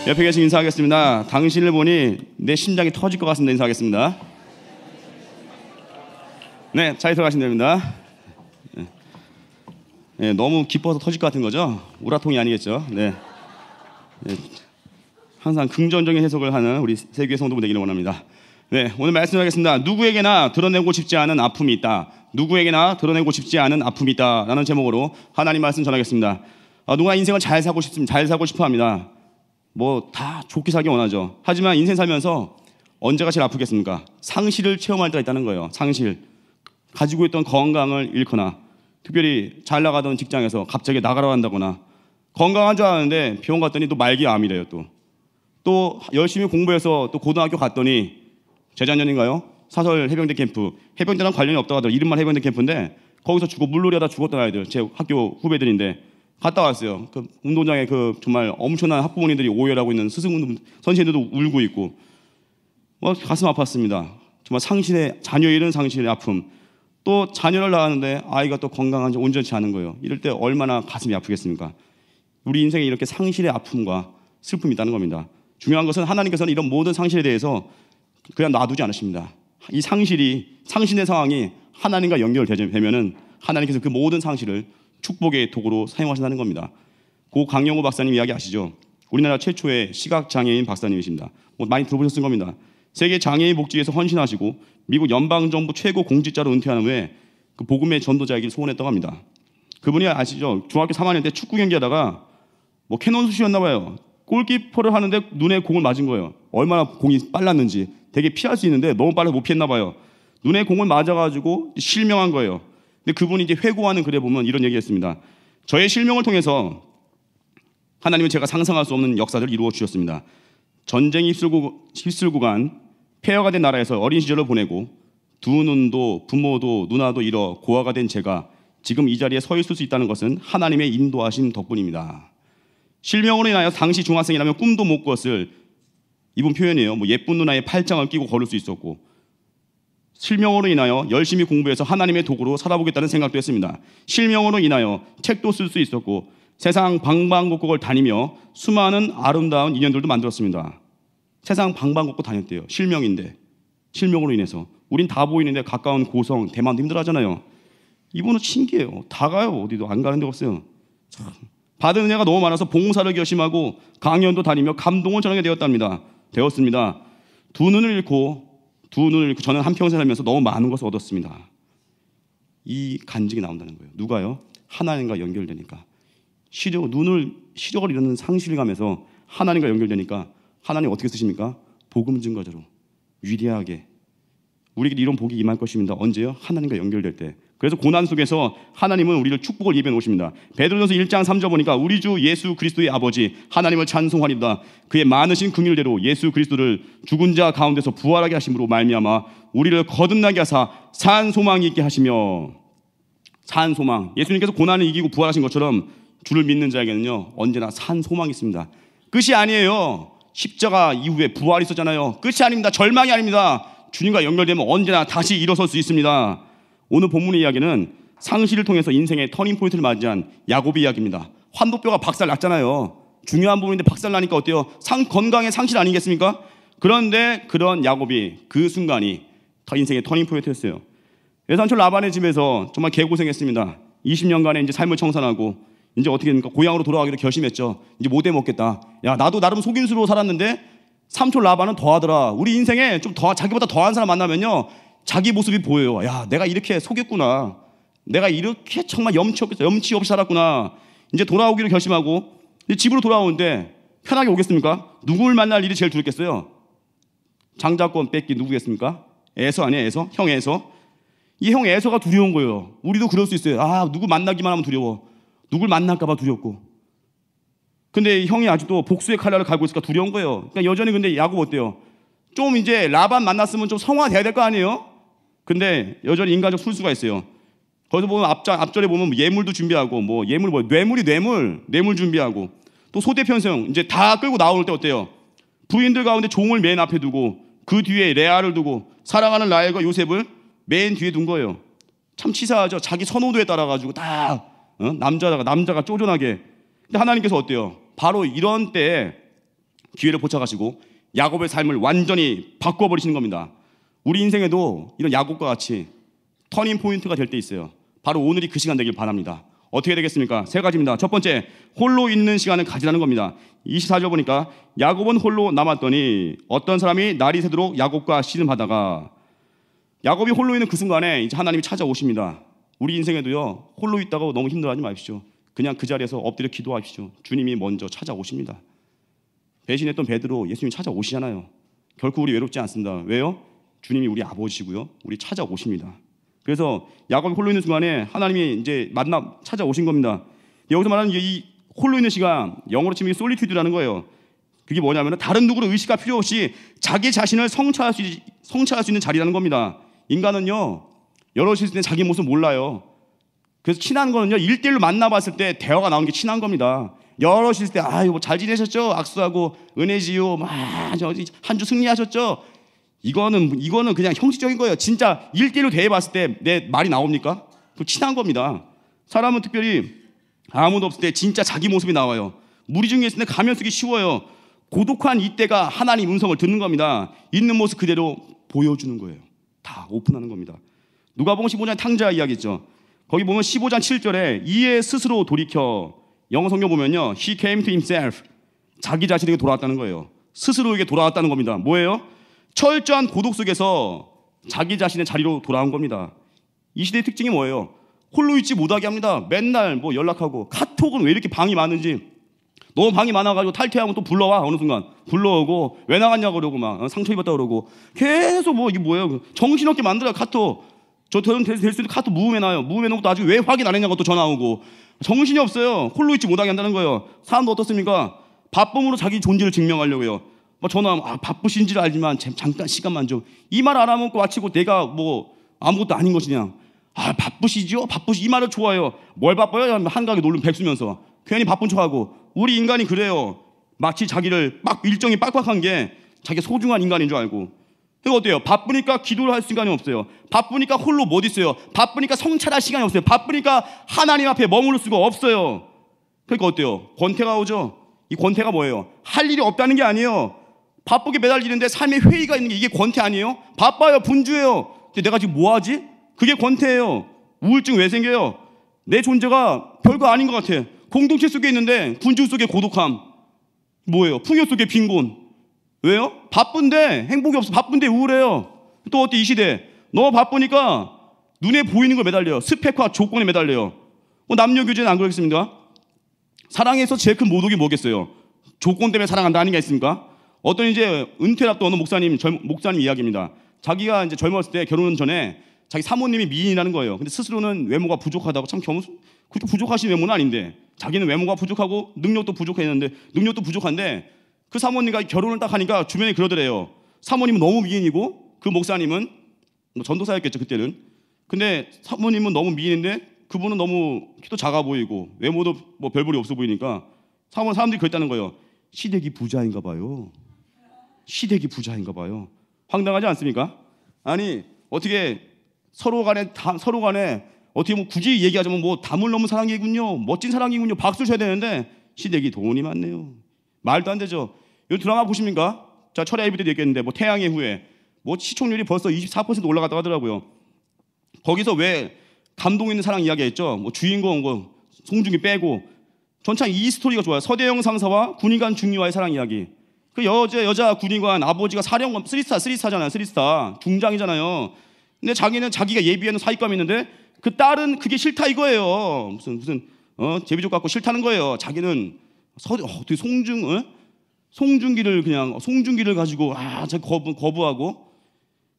옆에 계신 인사하겠습니다. 당신을 보니 내 심장이 터질 것 같습니다. 인사하겠습니다. 네, 잘 들어가시면 됩니다. 네, 너무 기뻐서 터질 것 같은 거죠? 우라통이 아니겠죠? 네. 네. 항상 긍정적인 해석을 하는 우리 세교의 성도분 되기를 원합니다. 네, 오늘 말씀하겠습니다. 누구에게나 드러내고 싶지 않은 아픔이 있다. 누구에게나 드러내고 싶지 않은 아픔이 있다. 라는 제목으로 하나님 말씀 전하겠습니다. 누구나 인생을 잘 살고 싶어 합니다. 뭐 다 좋게 살기 원하죠. 하지만 인생 살면서 언제가 제일 아프겠습니까? 상실을 체험할 때가 있다는 거예요. 상실. 가지고 있던 건강을 잃거나, 특별히 잘 나가던 직장에서 갑자기 나가러 간다거나, 건강한 줄 아는데 병원 갔더니 또 말기 암이래요. 또 열심히 공부해서 또 고등학교 갔더니 재작년인가요? 사설 해병대 캠프. 해병대랑 관련이 없다고 하더라고요. 이름만 해병대 캠프인데 거기서 물놀이 하다 죽었던 아이들, 제 학교 후배들인데 갔다 왔어요. 그 운동장에 정말 엄청난 학부모님들이 오열하고 있는 스승 선생님들도 울고 있고, 가슴 아팠습니다. 정말 자녀 잃은 상실의 아픔. 또 자녀를 낳았는데 아이가 또 건강한지 온전치 않은 거예요. 이럴 때 얼마나 가슴이 아프겠습니까? 우리 인생에 이렇게 상실의 아픔과 슬픔이 있다는 겁니다. 중요한 것은 하나님께서는 이런 모든 상실에 대해서 그냥 놔두지 않으십니다. 이 상실의 상황이 하나님과 연결되면은 하나님께서 그 모든 상실을 축복의 도구로 사용하신다는 겁니다. 고 강영호 박사님 이야기 아시죠? 우리나라 최초의 시각장애인 박사님이십니다. 많이 들어보셨을 겁니다. 세계 장애인 복지에서 헌신하시고 미국 연방정부 최고 공직자로 은퇴한 후에 그 복음의 전도자이길 소원했다고 합니다. 그분이 아시죠? 중학교 3학년 때 축구 경기하다가 캐논 슛이었나 봐요. 골키퍼를 하는데 눈에 공을 맞은 거예요. 얼마나 공이 빨랐는지. 되게 피할 수 있는데 너무 빨라서 못 피했나 봐요. 눈에 공을 맞아가지고 실명한 거예요. 근데 그분이 이제 회고하는 글에 보면 이런 얘기했습니다. 저의 실명을 통해서 하나님은 제가 상상할 수 없는 역사를 이루어 주셨습니다. 전쟁이 휩쓸고 간 폐허가 된 나라에서 어린 시절을 보내고 두 눈도 부모도 누나도 잃어 고아가 된 제가 지금 이 자리에 서 있을 수 있다는 것은 하나님의 인도하심 덕분입니다. 실명으로 인하여 당시 중학생이라면 꿈도 못 꿨을 이분 표현이에요. 예쁜 누나의 팔짱을 끼고 걸을 수 있었고, 실명으로 인하여 열심히 공부해서 하나님의 도구로 살아보겠다는 생각도 했습니다. 실명으로 인하여 책도 쓸 수 있었고 세상 방방곡곡을 다니며 수많은 아름다운 인연들도 만들었습니다. 세상 방방곡곡 다녔대요. 실명인데, 실명으로 인해서. 우린 다 보이는데 가까운 고성, 대만도 힘들어하잖아요. 이분은 신기해요. 다 가요. 어디도 안 가는 데 없어요. 참. 받은 은혜가 너무 많아서 봉사를 결심하고 강연도 다니며 감동을 전하게 되었습니다. 두 눈을 잃고 저는 한평생 살면서 너무 많은 것을 얻었습니다. 이 간증이 나온다는 거예요. 누가요? 하나님과 연결되니까. 시력을 잃는 상실감에서 하나님과 연결되니까 하나님 어떻게 쓰십니까? 복음 증거자로 위대하게 우리에게 이런 복이 임할 것입니다. 언제요? 하나님과 연결될 때. 그래서 고난 속에서 하나님은 우리를 축복을 예비해 놓으십니다. 베드로전서 1장 3절 보니까 우리 주 예수 그리스도의 아버지 하나님을 찬송하리다. 그의 많으신 긍휼대로 예수 그리스도를 죽은 자 가운데서 부활하게 하심으로 말미암아 우리를 거듭나게 하사 산 소망이 있게 하시며. 산 소망. 예수님께서 고난을 이기고 부활하신 것처럼 주를 믿는 자에게는요 언제나 산 소망이 있습니다. 끝이 아니에요. 십자가 이후에 부활이 있었잖아요. 끝이 아닙니다. 절망이 아닙니다. 주님과 연결되면 언제나 다시 일어설 수 있습니다. 오늘 본문의 이야기는 상실을 통해서 인생의 터닝포인트를 맞이한 야곱의 이야기입니다. 환도뼈가 박살났잖아요. 중요한 부분인데 박살나니까 어때요? 건강의 상실 아니겠습니까? 그런데 그런 야곱이 그 순간이 인생의 터닝포인트였어요. 외삼촌 라반의 집에서 정말 개고생했습니다. 20년간의 이제 삶을 청산하고 이제 어떻게 됩니까? 고향으로 돌아가기로 결심했죠. 이제 못 해먹겠다. 야, 나도 나름 속임수로 살았는데 삼촌 라반은 더하더라. 우리 인생에 좀 자기보다 더한 사람 만나면요 자기 모습이 보여요. 야, 내가 이렇게 속였구나. 내가 이렇게 정말 염치 없이 살았구나. 이제 돌아오기로 결심하고 이제 집으로 돌아오는데 편하게 오겠습니까? 누굴 만날 일이 제일 두렵겠어요? 장자권 뺏기 누구겠습니까? 에서 아니에요? 에서? 형 에서? 이 형 에서가 두려운 거예요. 우리도 그럴 수 있어요. 누구 만나기만 하면 두려워. 누굴 만날까 봐 두렵고. 근데 형이 아직도 복수의 칼날을 갈고 있으니까 두려운 거예요. 그러니까 여전히. 근데 야곱 어때요? 좀 이제 라반 만났으면 좀 성화돼야 될 거 아니에요? 근데 여전히 인간적 술수가 있어요. 거기서 보면 앞절에 보면 예물도 준비하고 뇌물 준비하고 또 소대편성 이제 다 끌고 나올 때 어때요? 부인들 가운데 종을 맨 앞에 두고 그 뒤에 레아를 두고 사랑하는 라헬과 요셉을 맨 뒤에 둔 거예요. 참 치사하죠. 자기 선호도에 따라 가지고 다 남자가 쪼존하게. 근데 하나님께서 어때요? 바로 이런 때에 기회를 포착하시고 야곱의 삶을 완전히 바꿔버리시는 겁니다. 우리 인생에도 이런 야곱과 같이 터닝 포인트가 될 때 있어요. 바로 오늘이 그 시간 되길 바랍니다. 어떻게 되겠습니까? 세 가지입니다. 첫 번째, 홀로 있는 시간을 가지라는 겁니다. 24절 보니까 야곱은 홀로 남았더니 어떤 사람이 날이 새도록 야곱과 씨름하다가, 야곱이 홀로 있는 그 순간에 이제 하나님이 찾아오십니다. 우리 인생에도요, 홀로 있다고 너무 힘들어하지 마십시오. 그냥 그 자리에서 엎드려 기도하십시오. 주님이 먼저 찾아오십니다. 배신했던 베드로 예수님이 찾아오시잖아요. 결코 우리 외롭지 않습니다. 왜요? 주님이 우리 아버지고요, 우리 찾아오십니다. 그래서 야곱이 홀로 있는 순간에 하나님이 이제 찾아오신 겁니다. 여기서 말하는 이 홀로 있는 시간, 영어로 치면 솔리튜드라는 거예요. 그게 뭐냐면 다른 누구를 의식할 필요 없이 자기 자신을 성찰할 수 있는 자리라는 겁니다. 인간은요, 여럿이 있을 때 자기 모습 몰라요. 그래서 친한 거는요, 1대1로 만나봤을 때 대화가 나오는 게 친한 겁니다. 여럿이 있을 때 아유 뭐 잘 지내셨죠? 악수하고 은혜지요, 막 한 주 승리하셨죠? 이거는 그냥 형식적인 거예요. 진짜 1대1로 대해봤을 때 내 말이 나옵니까? 그 친한 겁니다. 사람은 특별히 아무도 없을 때 진짜 자기 모습이 나와요. 무리 중에 있을 때 가면 쓰기 쉬워요. 고독한 이때가 하나님 음성을 듣는 겁니다. 있는 모습 그대로 보여주는 거예요. 다 오픈하는 겁니다. 누가복음 15장 탕자 이야기죠. 거기 보면 15장 7절에 이에 스스로 돌이켜, 영어 성경 보면요, He came to himself, 자기 자신에게 돌아왔다는 거예요. 스스로에게 돌아왔다는 겁니다. 뭐예요? 철저한 고독 속에서 자기 자신의 자리로 돌아온 겁니다. 이 시대의 특징이 뭐예요? 홀로 있지 못하게 합니다. 맨날 뭐 연락하고, 카톡은 왜 이렇게 방이 많은지, 너무 방이 많아가지고 탈퇴하면 또 불러와. 어느 순간 불러오고 왜 나갔냐고 그러고 막 상처 입었다 그러고 계속 뭐 이게 뭐예요? 정신없게 만들어요. 카톡. 저 될 수 있는 카톡 무음해놔요. 무음해놓고 나중에 왜 확인 안 했냐고 또 전화 오고. 정신이 없어요. 홀로 있지 못하게 한다는 거예요. 사람도 어떻습니까? 바쁨으로 자기 존재를 증명하려고요. 뭐 전화하면 바쁘신지를 알지만 잠깐 시간만 좀. 이 말 알아먹고 마치고 내가 뭐 아무것도 아닌 것이냐. 바쁘시죠? 이 말을 좋아해요. 뭘 바빠요? 한가하게 놀면 백수면서 괜히 바쁜 척하고. 우리 인간이 그래요. 마치 자기를 일정이 빡빡한 게 자기가 소중한 인간인 줄 알고. 그러니까 어때요? 바쁘니까 기도를 할 시간이 없어요. 바쁘니까 홀로 못 있어요. 바쁘니까 성찰할 시간이 없어요. 바쁘니까 하나님 앞에 머무를 수가 없어요. 그러니까 어때요? 권태가 오죠. 이 권태가 뭐예요? 할 일이 없다는 게 아니에요. 바쁘게 매달리는데 삶의 회의가 있는 게 이게 권태 아니에요? 바빠요. 분주해요. 근데 내가 지금 뭐 하지? 그게 권태예요. 우울증 왜 생겨요? 내 존재가 별거 아닌 것 같아. 공동체 속에 있는데 분주 속에 고독함. 뭐예요? 풍요 속에 빈곤. 왜요? 바쁜데 행복이 없어. 바쁜데 우울해요. 또 어때? 이 시대 너무 바쁘니까 눈에 보이는 걸 매달려요. 스펙과 조건에 매달려요. 남녀 교제는 안 그러겠습니까? 사랑에서 제일 큰 모독이 뭐겠어요? 조건 때문에 사랑한다 하는 게 있습니까? 어떤 이제 은퇴를 앞둔 어느 목사님 이야기입니다. 자기가 이제 젊었을 때 결혼 전에 자기 사모님이 미인이라는 거예요. 근데 스스로는 외모가 부족하다고. 참 그렇게 부족하신 외모는 아닌데 자기는 외모가 부족하고 능력도 부족한데 그 사모님과 결혼을 딱 하니까 주변에 그러더래요. 사모님은 너무 미인이고 그 목사님은 전도사였겠죠 그때는. 근데 사모님은 너무 미인인데 그분은 너무 키도 작아 보이고 외모도 뭐 별볼이 없어 보이니까 사람들이 그랬다는 거예요. 시댁이 부자인가 봐요. 황당하지 않습니까? 아니 어떻게 서로 간에 어떻게 뭐 굳이 얘기하자면 뭐 담을 넘은 사랑이군요, 멋진 사랑이군요, 박수 쳐야 되는데 시댁이 돈이 많네요. 말도 안 되죠. 이 드라마 보십니까? 자, 철의 아이비 때도 얘기했는데 뭐 태양의 후예 뭐 시청률이 벌써 24% 올라갔다고 하더라고요. 거기서 왜 감동 있는 사랑 이야기했죠? 뭐 주인공 송중기 빼고 전참 이 스토리가 좋아요. 서대영 상사와 군의관 중위와의 사랑 이야기. 그 여자 군의관 아버지가 사령관 3스타잖아요. 3스타 중장이잖아요. 근데 자기가 예비하는 사익감이 있는데 그 딸은 그게 싫다 이거예요. 무슨 제비족 같고 싫다는 거예요. 자기는 어떻게 송중기를 가지고 거부하고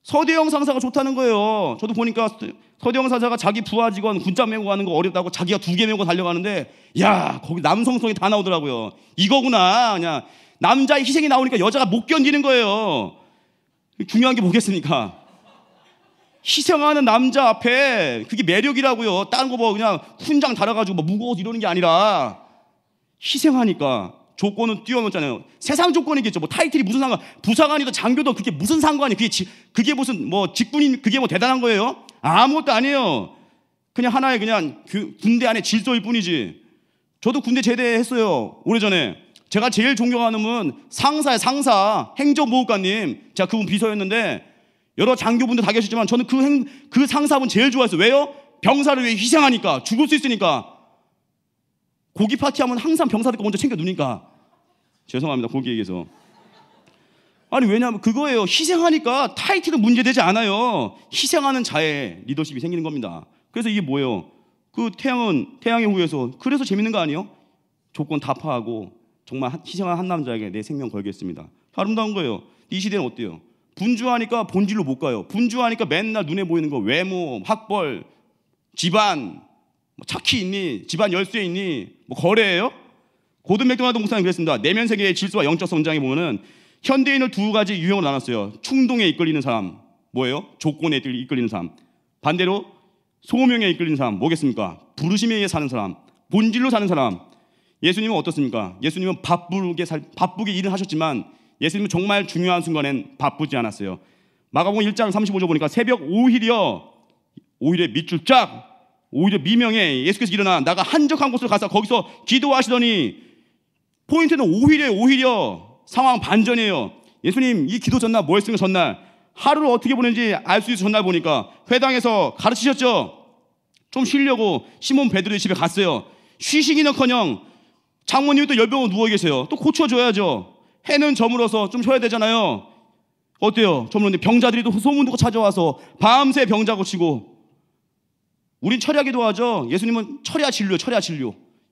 서대영 상사가 좋다는 거예요. 저도 보니까 서대영 상사가 자기 부하 직원 군자 메고 가는 거 어렵다고 자기가 2개 메고 달려가는데 야 거기 남성성이 다 나오더라고요. 이거구나. 그냥 남자의 희생이 나오니까 여자가 못 견디는 거예요. 중요한 게 뭐겠습니까? 희생하는 남자 앞에 그게 매력이라고요. 다른 거 뭐 그냥 훈장 달아가지고 뭐 무거워서 이러는 게 아니라 희생하니까 조건은 뛰어넘잖아요. 세상 조건이겠죠. 뭐 타이틀이 무슨 상관, 부사관이든 장교든 그게 무슨 상관이? 그게 무슨 뭐 직군인 그게 뭐 대단한 거예요? 아무것도 아니에요. 그냥 하나의 그냥 군대 안의 질서일 뿐이지. 저도 군대 제대했어요. 오래전에 제가 제일 존경하는 분은 상사의 상사, 행정보호관님. 제가 그분 비서였는데 여러 장교분들 다 계셨지만 저는 그 상사분 제일 좋아했어요. 왜요? 병사를 위해 희생하니까, 죽을 수 있으니까. 고기 파티하면 항상 병사들 거 먼저 챙겨 누니까. 죄송합니다, 고기 얘기해서. 아니 왜냐하면 그거예요. 희생하니까 타이틀은 문제되지 않아요. 희생하는 자의 리더십이 생기는 겁니다. 그래서 이게 뭐예요? 그 태양의 후예에서 그래서 재밌는 거 아니에요? 조건 다 파하고 정말 희생한 한 남자에게 내 생명 걸겠습니다. 아름다운 거예요. 이 시대는 어때요? 분주하니까 본질로 못 가요. 분주하니까 맨날 눈에 보이는 거 외모, 학벌, 집안, 차 키 있니? 집안 열쇠 있니? 뭐 거래예요? 고든 맥도날드 목사님 그랬습니다. 내면 세계의 질서와 영적 성장에 보면은 현대인을 두 가지 유형으로 나눴어요. 충동에 이끌리는 사람, 뭐예요? 조건에 이끌리는 사람. 반대로 소명에 이끌리는 사람, 뭐겠습니까? 부르심에 의해 사는 사람, 본질로 사는 사람. 예수님은 어떻습니까? 예수님은 바쁘게 일을 하셨지만 예수님은 정말 중요한 순간엔 바쁘지 않았어요. 마가복음 1장 35절 보니까 새벽 오히려 밑줄 쫙, 오히려 미명에 예수께서 일어나 나가 한적한 곳으로 가서 거기서 기도하시더니, 포인트는 오히려 상황 반전이에요. 예수님 이 기도 전날 뭐 했으면 전날 하루를 어떻게 보는지 알 수 있어. 전날 보니까 회당에서 가르치셨죠. 좀 쉬려고 시몬 베드로의 집에 갔어요. 쉬시기는커녕 장모님이 또 열병으로 누워 계세요. 또 고쳐줘야죠. 해는 저물어서 좀 쉬어야 되잖아요. 어때요? 저물었는데 병자들이 또 소문 듣고 찾아와서 밤새 병자 고치고. 우린 철야 기도하죠. 예수님은 철야 진료.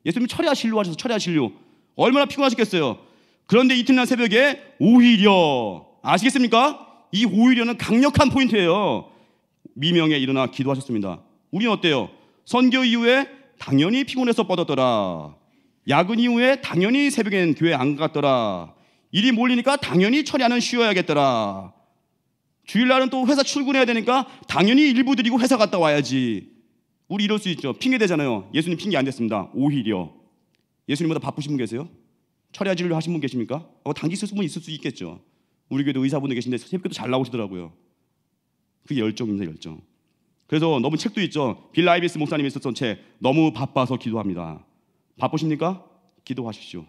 예수님은 철야 진료 하셔서 철야 진료. 얼마나 피곤하셨겠어요. 그런데 이튿날 새벽에 오히려, 아시겠습니까? 이 오히려는 강력한 포인트예요. 미명에 일어나 기도하셨습니다. 우리는 어때요? 선교 이후에 당연히 피곤해서 뻗었더라. 야근 이후에 당연히 새벽엔 교회 안 갔더라. 일이 몰리니까 당연히 철야는 쉬어야겠더라. 주일날은 또 회사 출근해야 되니까 당연히 일부 드리고 회사 갔다 와야지. 우리 이럴 수 있죠. 핑계 대잖아요. 예수님 핑계 안 됐습니다. 오히려. 예수님보다 바쁘신 분 계세요? 철야 진료 하신 분 계십니까? 단기 쓸 분 있을 수 있겠죠. 우리 교회도 의사분들 계신데 새벽에도 잘 나오시더라고요. 그게 열정입니다, 열정. 그래서 너무 책도 있죠. 빌 라이비스 목사님이 썼던 책, 너무 바빠서 기도합니다. 바쁘십니까? 기도하십시오.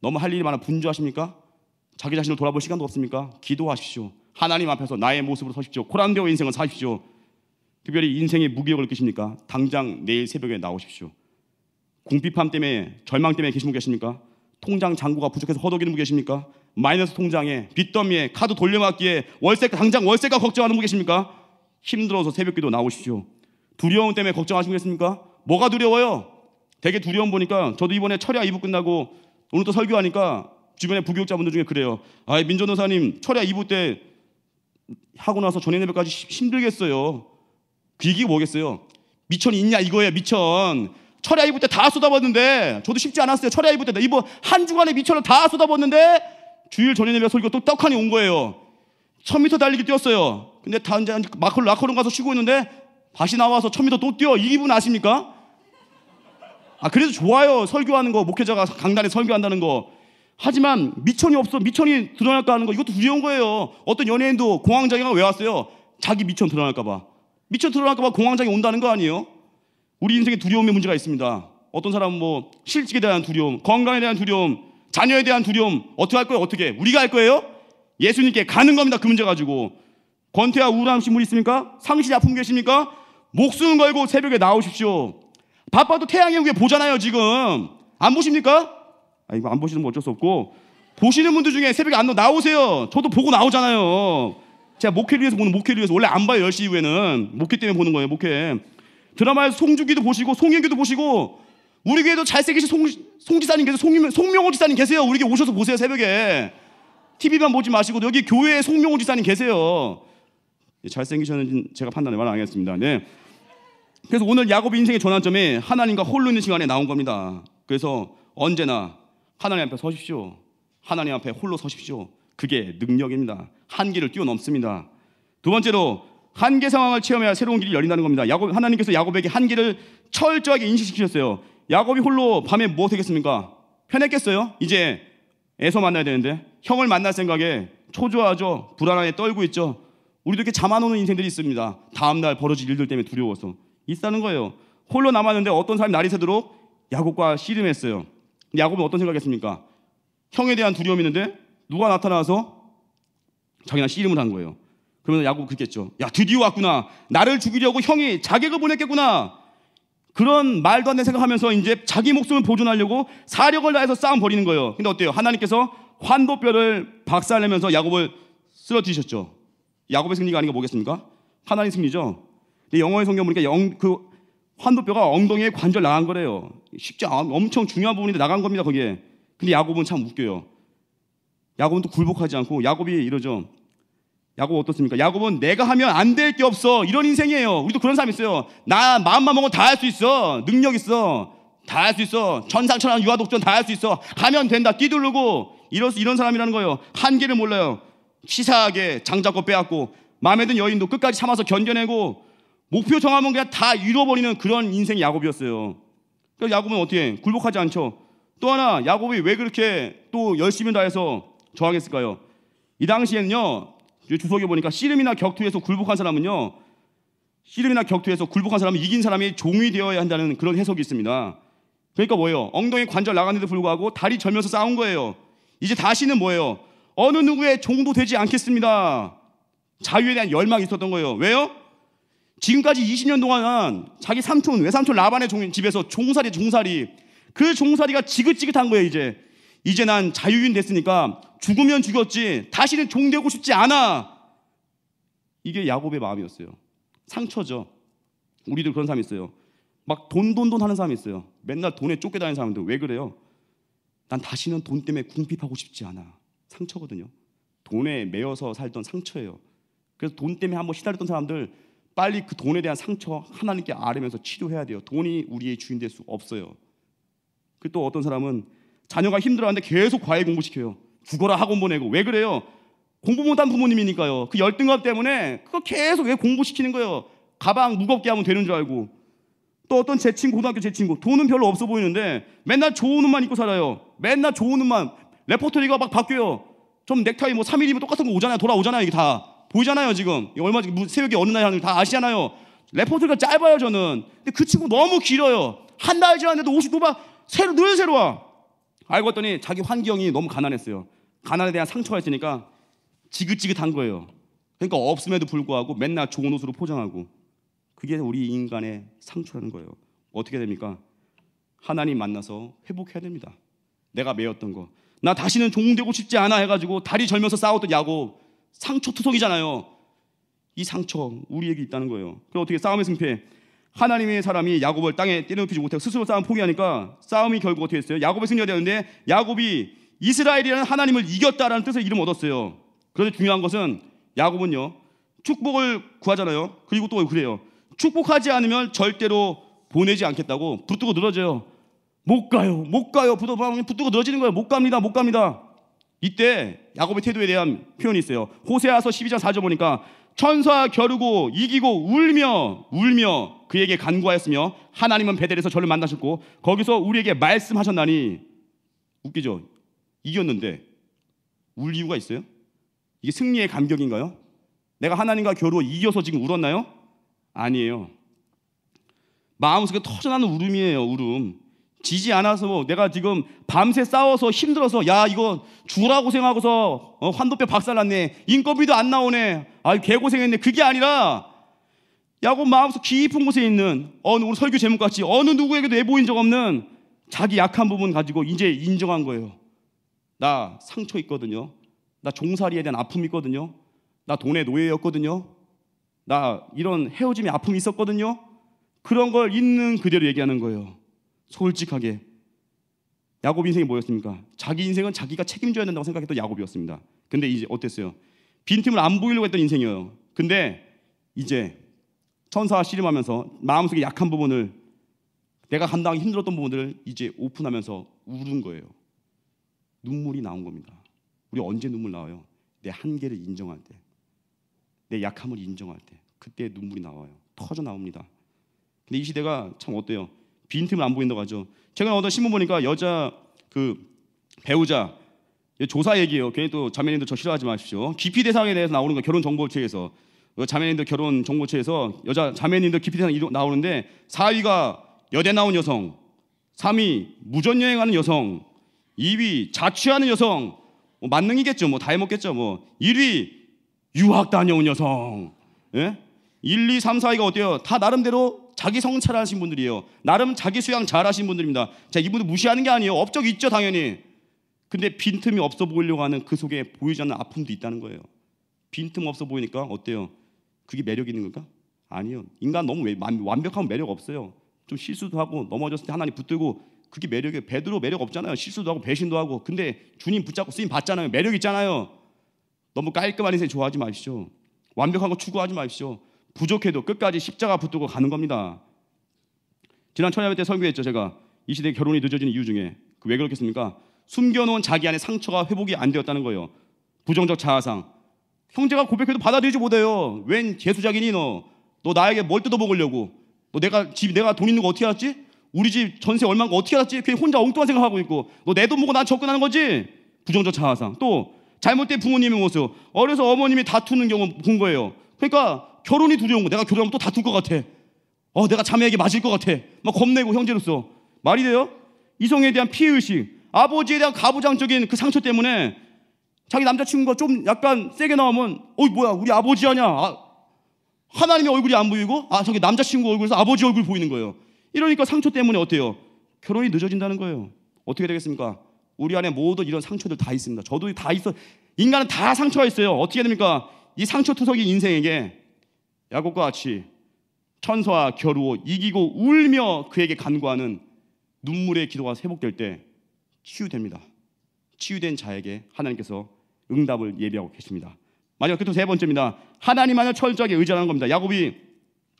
너무 할 일이 많아 분주하십니까? 자기 자신을 돌아볼 시간도 없습니까? 기도하십시오. 하나님 앞에서 나의 모습으로 서십시오. 코란데오 인생을 사십시오. 특별히 인생의 무기력을 느끼십니까? 당장 내일 새벽에 나오십시오. 궁핍함 때문에, 절망 때문에 계신 분 계십니까? 통장 잔고가 부족해서 허덕이는 분 계십니까? 마이너스 통장에, 빚더미에, 카드 돌려막기에, 당장 월세가 걱정하는 분 계십니까? 힘들어서 새벽기도 나오십시오. 두려움 때문에 걱정하시는 분 계십니까? 뭐가 두려워요? 되게 두려움 보니까, 저도 이번에 철야 2부 끝나고 오늘 또 설교하니까 주변에 부교육자분들 중에 그래요. 민전도사님 철야 2부 때 하고 나서 전에 예배까지 힘들겠어요. 그 얘기가 뭐겠어요? 미천이 있냐 이거예요. 미천. 철야 2부 때 다 쏟아붓는데, 저도 쉽지 않았어요. 철야 2부 때 이번 한 주간의 미천을 다 쏟아붓는데 주일 전에 예배 설교 또 떡하니 온 거예요. 1000m 달리기 뛰었어요. 근데 다 이제 라커룸 가서 쉬고 있는데 다시 나와서 1000m 또 뛰어. 이 기분 아십니까? 그래도 좋아요. 설교하는 거, 목회자가 강단에 설교한다는 거. 하지만 미천이 없어. 미천이 드러날까 하는 거, 이것도 두려운 거예요. 어떤 연예인도 공황장애가 왜 왔어요? 자기 미천 드러날까 봐. 미천 드러날까 봐 공황장애 온다는 거 아니에요? 우리 인생에 두려움의 문제가 있습니다. 어떤 사람은 뭐 실직에 대한 두려움, 건강에 대한 두려움, 자녀에 대한 두려움. 어떻게 할 거예요? 어떻게? 우리가 할 거예요? 예수님께 가는 겁니다. 그 문제 가지고. 권태와 우울하신 분 있습니까? 상실이 아픈 분 계십니까? 목숨 걸고 새벽에 나오십시오. 바빠도 태양의 후예 보잖아요. 지금 안 보십니까? 이거 안 보시는 건 어쩔 수 없고, 보시는 분들 중에 새벽에 안 나오세요. 저도 보고 나오잖아요. 제가 목회를 위해서 보는, 목회를 위해서. 원래 안 봐요. 10시 이후에는 목회 때문에 보는 거예요. 목회 드라마에서 송중기도 보시고 송영규도 보시고, 우리 교회도 잘생기신 송지사님 계세요. 송명호 지사님 계세요. 우리 교회 오셔서 보세요. 새벽에 TV만 보지 마시고 여기 교회에 송명호 지사님 계세요. 잘생기셨는지 제가 판단을 말 안 하겠습니다. 네. 그래서 오늘 야곱의 인생의 전환점이 하나님과 홀로 있는 시간에 나온 겁니다. 그래서 언제나 하나님 앞에 서십시오. 하나님 앞에 홀로 서십시오. 그게 능력입니다. 한계를 뛰어넘습니다. 두 번째로, 한계 상황을 체험해야 새로운 길이 열린다는 겁니다. 하나님께서 야곱에게 한계를 철저하게 인식시키셨어요. 야곱이 홀로 밤에 무엇 하겠습니까? 편했겠어요? 이제 에서 만나야 되는데 형을 만날 생각에 초조하죠. 불안하게 떨고 있죠. 우리도 이렇게 잠 안 오는 인생들이 있습니다. 다음날 벌어질 일들 때문에 두려워서 있다는 거예요. 홀로 남았는데 어떤 사람이 날이 새도록 야곱과 씨름했어요. 근데 야곱은 어떤 생각했습니까? 형에 대한 두려움이 있는데 누가 나타나서 자기나 씨름을 한 거예요. 그러면 야곱 그랬겠죠. 야, 드디어 왔구나. 나를 죽이려고 형이 자객을 보냈겠구나. 그런 말도 안 되는 생각하면서 이제 자기 목숨을 보존하려고 사력을 다해서 싸움 벌이는 거예요. 근데 어때요? 하나님께서 환도뼈를 박살내면서 야곱을 쓰러뜨리셨죠. 야곱의 승리가 아닌 게 뭐겠습니까? 하나님 승리죠. 근데 영어의 성경 보니까 그 환도뼈가 엉덩이에 관절 나간 거래요. 쉽지 않아. 엄청 중요한 부분인데 나간 겁니다, 거기에. 근데 야곱은 참 웃겨요. 야곱은 또 굴복하지 않고 야곱이 이러죠. 야곱 어떻습니까? 야곱은 내가 하면 안 될 게 없어. 이런 인생이에요. 우리도 그런 사람 있어요. 나 마음만 먹으면 다 할 수 있어. 능력 있어. 다 할 수 있어. 천상천하 유아독전 다 할 수 있어. 가면 된다. 뛰두르고 이런 사람이라는 거예요. 한계를 몰라요. 치사하게 장자껏 빼앗고 마음에 든 여인도 끝까지 참아서 견뎌내고 목표 정하면 그냥 다 이뤄버리는 그런 인생이 야곱이었어요. 그래서 야곱은 어떻게 굴복하지 않죠. 또 하나 야곱이 왜 그렇게 또 열심히 다해서 저항했을까요? 이 당시에는요, 주석에 보니까 씨름이나 격투에서 굴복한 사람은 이긴 사람이 종이 되어야 한다는 그런 해석이 있습니다. 그러니까 뭐예요? 엉덩이 관절 나갔는데도 불구하고 다리 절면서 싸운 거예요. 이제 다시는 뭐예요? 어느 누구의 종도 되지 않겠습니다. 자유에 대한 열망이 있었던 거예요. 왜요? 지금까지 20년 동안 자기 삼촌, 외삼촌 라반의 집에서 종살이 그 종살이가 지긋지긋한 거예요. 이제 난 자유인 됐으니까 죽으면 죽였지 다시는 종 되고 싶지 않아. 이게 야곱의 마음이었어요. 상처죠. 우리도 그런 사람이 있어요. 막 돈 하는 사람이 있어요. 맨날 돈에 쫓겨다니는 사람들. 왜 그래요? 난 다시는 돈 때문에 궁핍하고 싶지 않아. 상처거든요. 돈에 매여서 살던 상처예요. 그래서 돈 때문에 한번 시달렸던 사람들 빨리 그 돈에 대한 상처 하나님께 아뢰면서 치료해야 돼요. 돈이 우리의 주인 될 수 없어요. 그리고 또 어떤 사람은 자녀가 힘들어하는데 계속 과외 공부시켜요. 죽어라 학원 보내고. 왜 그래요? 공부 못한 부모님이니까요. 그 열등감 때문에 그거 계속 왜 공부시키는 거예요. 가방 무겁게 하면 되는 줄 알고. 또 어떤 고등학교 제 친구 돈은 별로 없어 보이는데 맨날 좋은 옷만 입고 살아요. 맨날 좋은 옷만. 레퍼토리가 막 바뀌어요. 좀 넥타이 뭐 3일이면 똑같은 거 오잖아요. 돌아오잖아요. 이게 다 보이잖아요. 지금 얼마 새벽에 어느 날 하는 다 아시잖아요. 레퍼토리가 짧아요. 저는. 근데 그 친구 너무 길어요. 한 달 지났는데도 옷이 늘 새로 와. 알고 봤더니 자기 환경이 너무 가난했어요. 가난에 대한 상처가 있으니까 지긋지긋한 거예요. 그러니까 없음에도 불구하고 맨날 좋은 옷으로 포장하고. 그게 우리 인간의 상처라는 거예요. 어떻게 됩니까? 하나님 만나서 회복해야 됩니다. 내가 매였던 거. 나 다시는 종 되고 싶지 않아 해가지고 다리 절면서 싸웠던 야곱. 상처투성이잖아요. 이 상처 우리에게 있다는 거예요. 그럼 어떻게 싸움의 승패? 하나님의 사람이 야곱을 땅에 때려눕히지 못하고 스스로 싸움 포기하니까 싸움이 결국 어떻게 됐어요? 야곱의 승리가 되었는데 야곱이 이스라엘이라는 하나님을 이겼다라는 뜻의 이름을 얻었어요. 그런데 중요한 것은 야곱은요 축복을 구하잖아요. 그리고 또 그래요. 축복하지 않으면 절대로 보내지 않겠다고 붙들고 늘어져요. 못 가요. 붙들고 늘어지는 거예요. 못 갑니다. 이때 야곱의 태도에 대한 표현이 있어요. 호세아서 12장 4절 보니까 천사 겨루고 이기고 울며 그에게 간구하였으며 하나님은 베델에서 저를 만나셨고 거기서 우리에게 말씀하셨나니. 웃기죠? 이겼는데 울 이유가 있어요? 이게 승리의 감격인가요? 내가 하나님과 겨루어 이겨서 지금 울었나요? 아니에요. 마음속에 터져나는 울음이에요. 울음. 지지 않아서 내가 지금 밤새 싸워서 힘들어서 야 이거 죽으라 고생하고서 환도뼈 박살났네. 인건비도 안 나오네. 아 개고생했네. 그게 아니라 야곱 마음속 깊은 곳에 있는 오늘 설교 제목같이 어느 누구에게도 내보인 적 없는 자기 약한 부분 가지고 이제 인정한 거예요. 나 상처 있거든요. 나 종살이에 대한 아픔이 있거든요. 나 돈의 노예였거든요. 나 이런 헤어짐의 아픔이 있었거든요. 그런 걸 있는 그대로 얘기하는 거예요. 솔직하게. 야곱 인생이 뭐였습니까? 자기 인생은 자기가 책임져야 된다고 생각했던 야곱이었습니다. 근데 이제 어땠어요? 빈틈을 안 보이려고 했던 인생이에요. 근데 이제 천사와 씨름하면서 마음속에 약한 부분을 내가 감당하기 힘들었던 부분들을 이제 오픈하면서 울은 거예요. 눈물이 나온 겁니다. 우리 언제 눈물 나와요? 내 한계를 인정할 때, 내 약함을 인정할 때, 그때 눈물이 나와요. 터져 나옵니다. 근데 이 시대가 참 어때요? 빈틈을 안 보인다고 하죠. 최근에 어떤 신문 보니까 여자 그 배우자 조사 얘기예요. 괜히 또 자매님들 저 싫어하지 마십시오. 기피 대상에 대해서 나오는 거 결혼 정보체에서 자매님들 결혼 정보체에서 여자 자매님들 기피 대상 나오는데 4위가 여대 나온 여성, 3위 무전 여행하는 여성, 2위 자취하는 여성, 뭐 만능이겠죠. 뭐 다 해먹겠죠. 뭐 1위 유학 다녀온 여성. 예? 1, 2, 3, 4위가 어때요? 다 나름대로 자기 성찰하신 분들이에요. 나름 자기 수양 잘하신 분들입니다. 자, 이분들 무시하는 게 아니에요. 업적이 있죠, 당연히. 근데 빈틈이 없어 보이려고 하는 그 속에 보이지 않는 아픔도 있다는 거예요. 빈틈 없어 보이니까 어때요? 그게 매력 있는 건가? 아니요. 인간 너무 완벽하면 매력 없어요. 좀 실수도 하고 넘어졌을 때 하나님 붙들고, 그게 매력이에요. 베드로 매력 없잖아요. 실수도 하고 배신도 하고. 근데 주님 붙잡고 쓰임 받잖아요. 매력 있잖아요. 너무 깔끔한 인생 좋아하지 마십시오. 완벽한 거 추구하지 마십시오. 부족해도 끝까지 십자가 붙들고 가는 겁니다. 지난 천야배 때 설교했죠. 제가 이 시대에 결혼이 늦어지는 이유 중에 왜 그렇겠습니까? 숨겨놓은 자기 안에 상처가 회복이 안 되었다는 거예요. 부정적 자아상. 형제가 고백해도 받아들이지 못해요. 웬 재수작이니 너 나에게 뭘 뜯어먹으려고? 너 내가 돈 있는 거 어떻게 알았지? 우리 집 전세 얼마인 거 어떻게 알았지? 그냥 혼자 엉뚱한 생각하고 있고, 너 내 돈 보고 난 접근하는 거지? 부정적 자아상. 또 잘못된 부모님의 모습. 어려서 어머님이 다투는 경우 본 거예요. 그러니까 결혼이 두려운 거. 내가 결혼하면 또 다툴 것 같아. 내가 자매에게 맞을 것 같아. 막 겁내고, 형제로서. 말이 돼요? 이성에 대한 피해의식, 아버지에 대한 가부장적인 그 상처 때문에 자기 남자친구가 좀 약간 세게 나오면 뭐야 우리 아버지 아냐? 하나님의 얼굴이 안 보이고 저기 남자친구 얼굴에서 아버지 얼굴 보이는 거예요. 이러니까 상처 때문에 어때요? 결혼이 늦어진다는 거예요. 어떻게 되겠습니까? 우리 안에 모든 이런 상처들 다 있습니다. 저도 다 있어. 인간은 다 상처가 있어요. 어떻게 됩니까? 이 상처 투성이 인생에게 야곱과 같이 천사와 겨루어 이기고 울며 그에게 간구하는 눈물의 기도가 회복될 때 치유됩니다. 치유된 자에게 하나님께서 응답을 예비하고 계십니다. 마지막 끝으로 세 번째입니다. 하나님만을 철저하게 의지하는 겁니다. 야곱이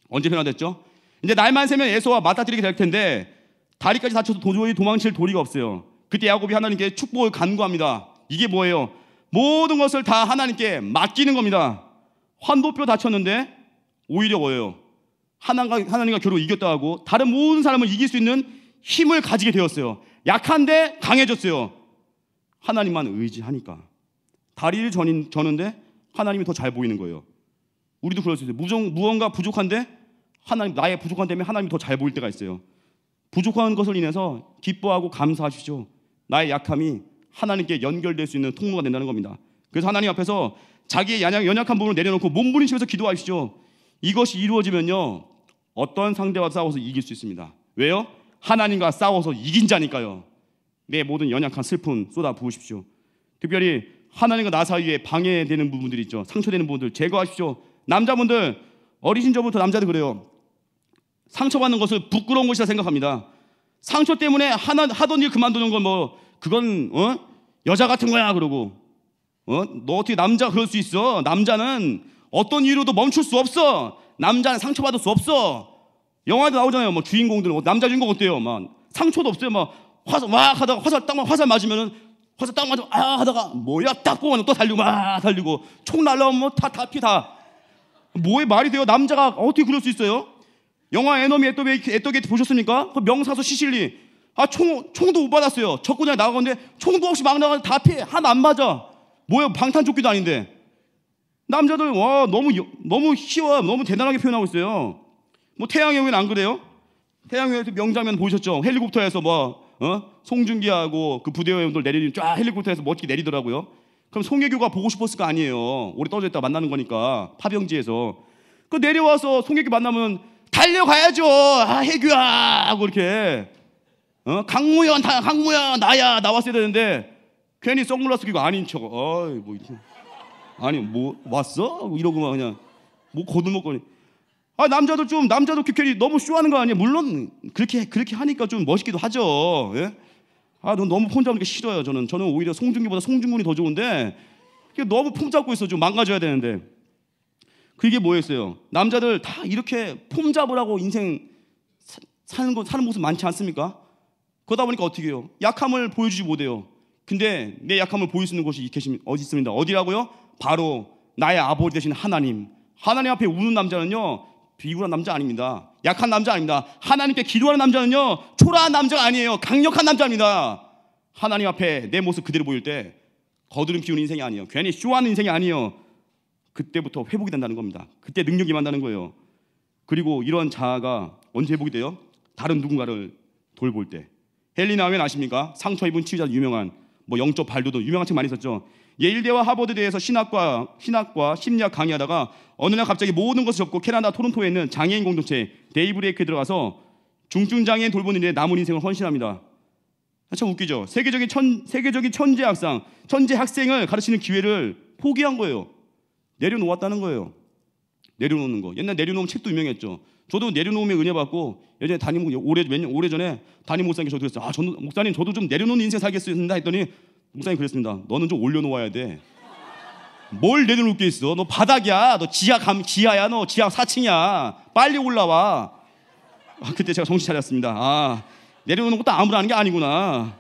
언제 변화됐죠? 이제 날만 새면 에서와 맞닥뜨리게 될 텐데 다리까지 다쳐서 도저히 도망칠 도리가 없어요. 그때 야곱이 하나님께 축복을 간구합니다. 이게 뭐예요? 모든 것을 다 하나님께 맡기는 겁니다. 환도뼈 다쳤는데 오히려 뭐예요? 하나님과 겨루 이겼다 하고 다른 모든 사람을 이길 수 있는 힘을 가지게 되었어요. 약한데 강해졌어요. 하나님만 의지하니까. 다리를 저는데 하나님이 더 잘 보이는 거예요. 우리도 그럴 수 있어요. 무언가 부족한데 나의 부족한 때문에 하나님이 더 잘 보일 때가 있어요. 부족한 것을 인해서 기뻐하고 감사하십시오. 나의 약함이 하나님께 연결될 수 있는 통로가 된다는 겁니다. 그래서 하나님 앞에서 자기의 연약한 부분을 내려놓고 몸부림치면서 기도하십시오. 이것이 이루어지면요, 어떤 상대와 싸워서 이길 수 있습니다. 왜요? 하나님과 싸워서 이긴 자니까요. 내 모든 연약한 슬픔 쏟아 부으십시오. 특별히 하나님과 나 사이에 방해되는 부분들이 있죠. 상처되는 부분들 제거하십시오. 남자분들, 어리신 저부터 남자들 그래요. 상처받는 것을 부끄러운 것이라 생각합니다. 상처 때문에 하던 일 그만두는 건 그건 여자 같은 거야 그러고 너 어떻게 남자 그럴 수 있어? 남자는 어떤 이유로도 멈출 수 없어. 남자는 상처받을 수 없어. 영화에도 나오잖아요. 주인공들은 남자 주인공 어때요? 상처도 없어요. 하다가 화살 맞으면은 화살 딱 맞으면 하다가 뭐야 딱 보면 또 달리고 총 날라오면 다 뭐에 말이 돼요? 남자가 어떻게 그럴 수 있어요? 영화 에너미 애터게이트 보셨습니까? 그 명사수 시실리 총도 못 받았어요. 적군이 나가는데 총도 없이 막 나가는데 다 피해. 하나 안 맞아. 뭐예요? 방탄조끼도 아닌데. 남자들 너무 희와 너무 대단하게 표현하고 있어요. 태양의 후예는 안 그래요? 태양의 후예 명장면 보셨죠? 헬리콥터에서 송중기하고 그 부대원들 내리는 쫙 헬리콥터에서 멋지게 내리더라고요. 그럼 송혜교가 보고 싶었을 거 아니에요. 오래 떨어져 있다 만나는 거니까 파병지에서. 그 내려와서 송혜교 만나면 달려가야죠. 혜교야 하고 이렇게 강무현 나야 나왔어야 되는데 괜히 선글라스 끼고 아닌 척. 왔어? 이러고 막 그냥 거들먹거리. 남자도 괜히 너무 쇼하는 거 아니에요? 물론 그렇게 하니까 좀 멋있기도 하죠. 예? 넌 너무 폼 잡는 게 싫어요. 저는 오히려 송중기보다 송중근이 더 좋은데 너무 폼 잡고 있어. 좀 망가져야 되는데. 그게 뭐였어요? 남자들 다 이렇게 폼 잡으라고 인생 사는 모습 많지 않습니까? 그러다 보니까 어떻게 해요? 약함을 보여주지 못해요. 근데 내 약함을 보일 수 있는 곳이 어디 있습니다. 어디라고요? 바로 나의 아버지 되신 하나님. 하나님 앞에 우는 남자는요, 비굴한 남자 아닙니다. 약한 남자 아닙니다. 하나님께 기도하는 남자는요, 초라한 남자가 아니에요. 강력한 남자입니다. 하나님 앞에 내 모습 그대로 보일 때 거드름 피우는 인생이 아니에요. 괜히 쇼하는 인생이 아니에요. 그때부터 회복이 된다는 겁니다. 그때 능력이 임한다는 거예요. 그리고 이런 자아가 언제 회복이 돼요? 다른 누군가를 돌볼 때 헨리 나우엔 아십니까? 상처 입은 치유자 유명한 뭐 영적 발도도 유명한 책 많이 썼죠. 예일대와 하버드대에서 신학과 심리학 강의하다가 어느 날 갑자기 모든 것을 접고 캐나다 토론토에 있는 장애인 공동체 데이브레이크에 들어가서 중증 장애인 돌보는 일에 남은 인생을 헌신합니다. 참 웃기죠. 세계적인 천재 학생을 가르치는 기회를 포기한 거예요. 내려놓았다는 거예요. 내려놓는 거. 옛날 내려놓으면 책도 유명했죠. 저도 내려놓으면 은혜 받고 예전에 오래전에 담임 목사님께 저도 그랬어요. 목사님 저도 좀 내려놓는 인생 살겠습니다 했더니 목사님 그랬습니다. 너는 좀 올려놓아야 돼. 뭘 내려놓을 게 있어? 너 바닥이야. 너 지하야. 너 지하 4층이야. 빨리 올라와. 그때 제가 정신 차렸습니다. 내려놓는 것도 아무나 하는 게 아니구나.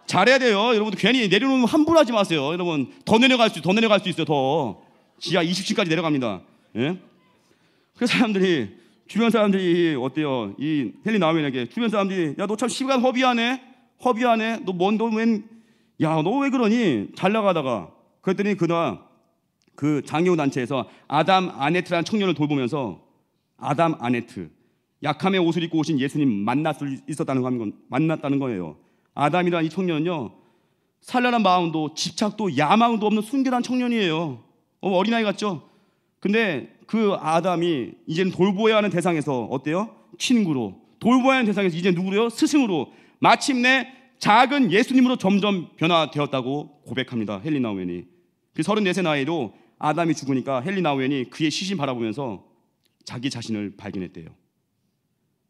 잘해야 돼요. 여러분들 괜히 내려놓으면 함부로 하지 마세요. 여러분 더 내려갈 수 있어요. 더 지하 20층까지 내려갑니다. 예? 그 주변 사람들이 어때요? 이 헨리 나우엔에게 주변 사람들이 야 너 참 시간 허비하네. 너 왜 그러니? 잘 나가다가 그랬더니 그날 그 장애우 단체에서 아담 아네트라는 청년을 돌보면서 아담 아네트 약함의 옷을 입고 오신 예수님 만났다는 거예요. 아담이라는 이 청년은요 산란한 마음도 집착도 야망도 없는 순결한 청년이에요. 어린아이 같죠? 근데 그 아담이 이제는 돌보아야 하는 대상에서 어때요? 친구로 돌보아야 하는 대상에서 이제 누구로요? 스승으로 마침내 작은 예수님으로 점점 변화되었다고 고백합니다. 헨리 나우엔이. 그 34세 나이로 아담이 죽으니까 헨리 나우엔이 그의 시신 바라보면서 자기 자신을 발견했대요.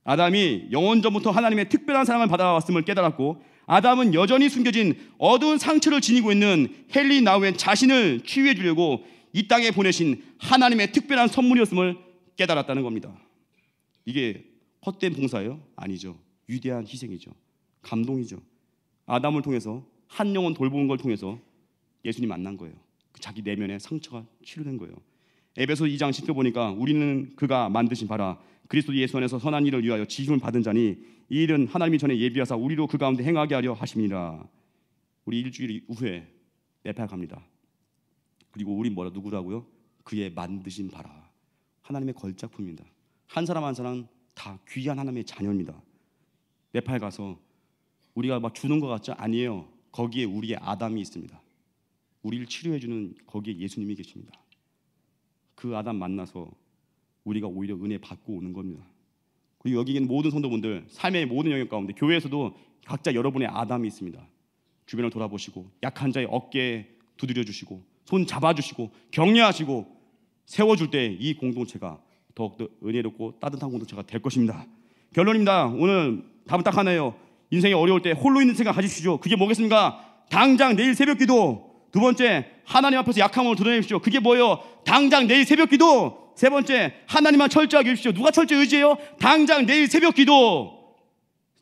아담이 영원 전부터 하나님의 특별한 사랑을 받아왔음을 깨달았고 아담은 여전히 숨겨진 어두운 상처를 지니고 있는 헨리 나우엔 자신을 치유해 주려고 이 땅에 보내신 하나님의 특별한 선물이었음을 깨달았다는 겁니다. 이게 헛된 봉사예요? 아니죠. 위대한 희생이죠. 감동이죠. 아담을 통해서 한 영혼 돌보는 걸 통해서 예수님 만난 거예요. 자기 내면의 상처가 치료된 거예요. 에베소 2장 10절 보니까 우리는 그가 만드신 바라 그리스도 예수 안에서 선한 일을 위하여 지음을 받은 자니 이 일은 하나님이 전에 예비하사 우리로 그 가운데 행하게 하려 하심이라. 우리 일주일 후에 네팔 갑니다. 그리고 우리 누구라고요? 그의 만드신 바라. 하나님의 걸작품입니다. 한 사람 한 사람 다 귀한 하나님의 자녀입니다. 네팔 가서 우리가 막 주는 것 같죠? 아니에요. 거기에 우리의 아담이 있습니다. 우리를 치료해주는 거기에 예수님이 계십니다. 그 아담 만나서 우리가 오히려 은혜 받고 오는 겁니다. 그리고 여기 있는 모든 성도분들 삶의 모든 영역 가운데 교회에서도 각자 여러분의 아담이 있습니다. 주변을 돌아보시고 약한 자의 어깨에 두드려 주시고 손 잡아주시고 격려하시고 세워줄 때 이 공동체가 더욱더 은혜롭고 따뜻한 공동체가 될 것입니다. 결론입니다. 오늘 답은 딱 하나예요. 인생이 어려울 때 홀로 있는 생각 가지십시오. 그게 뭐겠습니까? 당장 내일 새벽기도. 두 번째, 하나님 앞에서 약함을 드러내십시오. 그게 뭐예요? 당장 내일 새벽기도. 세 번째, 하나님만 철저하게 해주십시오. 누가 철저히 의지해요? 당장 내일 새벽기도.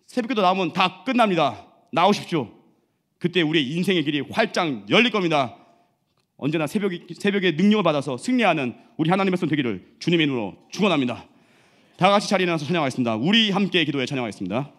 새벽기도 나오면 다 끝납니다. 나오십시오. 그때 우리의 인생의 길이 활짝 열릴 겁니다. 언제나 새벽에 능력을 받아서 승리하는 우리 하나님의 손 되기를 주님의 이름으로 축원합니다. 다 같이 자리에 일어나서 찬양하겠습니다. 우리 함께 기도에 찬양하겠습니다.